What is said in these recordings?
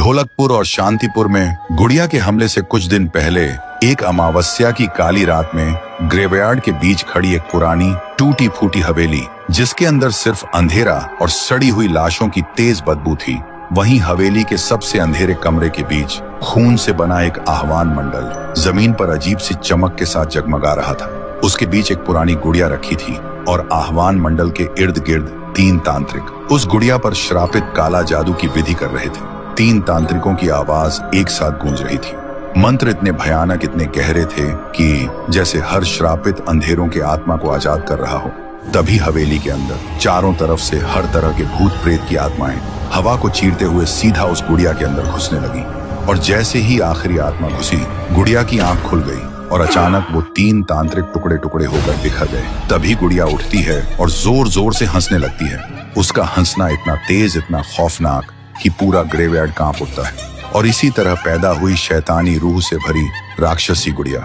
ढोलकपुर और शांतिपुर में गुड़िया के हमले से कुछ दिन पहले एक अमावस्या की काली रात में ग्रेवयार्ड के बीच खड़ी एक पुरानी टूटी फूटी हवेली, जिसके अंदर सिर्फ अंधेरा और सड़ी हुई लाशों की तेज बदबू थी, वहीं हवेली के सबसे अंधेरे कमरे के बीच खून से बना एक आह्वान मंडल जमीन पर अजीब सी चमक के साथ जगमगा रहा था। उसके बीच एक पुरानी गुड़िया रखी थी और आह्वान मंडल के इर्द गिर्द 3 तांत्रिक उस गुड़िया पर श्रापित काला जादू की विधि कर रहे थे। 3 तांत्रिकों की आवाज एक साथ गूंज रही थी। मंत्र इतने भयानक, इतने गहरे थे कि जैसे हर श्रापित अंधेरों के आत्मा को आजाद कर रहा हो। तभी हवेली के अंदर चारों तरफ से हर तरह के भूत प्रेत की आत्माएं हवा को चीरते हुए सीधा उस गुड़िया के अंदर घुसने लगी। और जैसे ही आखिरी आत्मा घुसी, गुड़िया की आंख खुल गई और अचानक वो 3 तांत्रिक टुकड़े टुकड़े होकर बिखर गए। तभी गुड़िया उठती है और जोर जोर से हंसने लगती है। उसका हंसना इतना तेज, इतना खौफनाक कि पूरा ग्रेवयार्ड कांप उठता है। और इसी तरह पैदा हुई शैतानी रूह से भरी राक्षसी गुड़िया।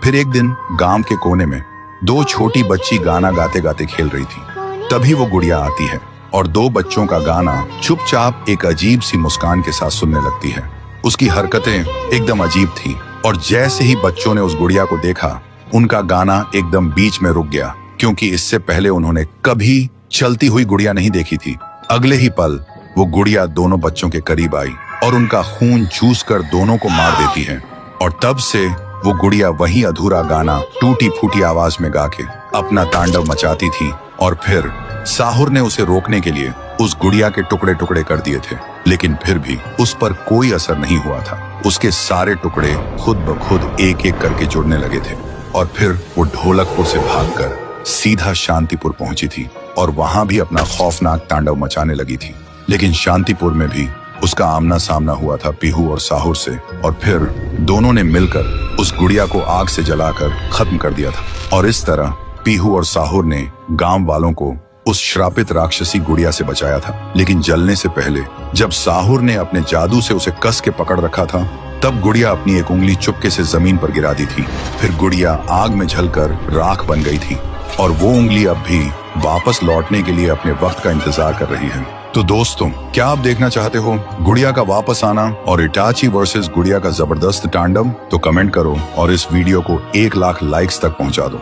फिर एक दिन गांव के कोने में 2 छोटी बच्ची गाना गाते गाते खेल रही थी। तभी वो गुड़िया आती है और 2 बच्चों का गाना चुपचाप एक अजीब सी मुस्कान के साथ सुनने लगती है। उसकी हरकतें एकदम अजीब थी और जैसे ही बच्चों ने उस गुड़िया को देखा, उनका गाना एकदम बीच में रुक गया, क्योंकि इससे पहले उन्होंने कभी चलती हुई गुड़िया नहीं देखी थी। अगले ही पल वो गुड़िया दोनों बच्चों के करीब आई और उनका खून चूस कर दोनों को मार देती है। और तब से वो गुड़िया वही अधूरा गाना टूटी फूटी आवाज में गा के अपना तांडव मचाती थी। और फिर साहुर ने उसे रोकने के लिए उस गुड़िया के टुकड़े टुकड़े कर दिए थे, लेकिन फिर भी उस पर कोई असर नहीं हुआ था। उसके सारे टुकड़े खुद ब खुद एक एक करके जुड़ने लगे थे। और फिर वो ढोलकपुर से भागकर सीधा शांतिपुर पहुंची थी और वहां भी अपना खौफनाक तांडव मचाने लगी थी। लेकिन शांतिपुर में भी उसका आमना सामना हुआ था पीहू और साहुर से, और फिर दोनों ने मिलकर उस गुड़िया को आग से जलाकर खत्म कर दिया था। और इस तरह पीहू और साहुर ने गांव वालों को उस श्रापित राक्षसी गुड़िया से बचाया था। लेकिन जलने से पहले जब साहुर ने अपने जादू से उसे कस के पकड़ रखा था, तब गुड़िया अपनी एक उंगली चुपके से जमीन पर गिरा दी थी। फिर गुड़िया आग में जलकर राख बन गई थी और वो उंगली अब भी वापस लौटने के लिए अपने वक्त का इंतजार कर रही है। तो दोस्तों, क्या आप देखना चाहते हो गुड़िया का वापस आना और इटाची वर्सेस गुड़िया का जबरदस्त तांडव? तो कमेंट करो और इस वीडियो को 1 लाख लाइक्स तक पहुंचा दो।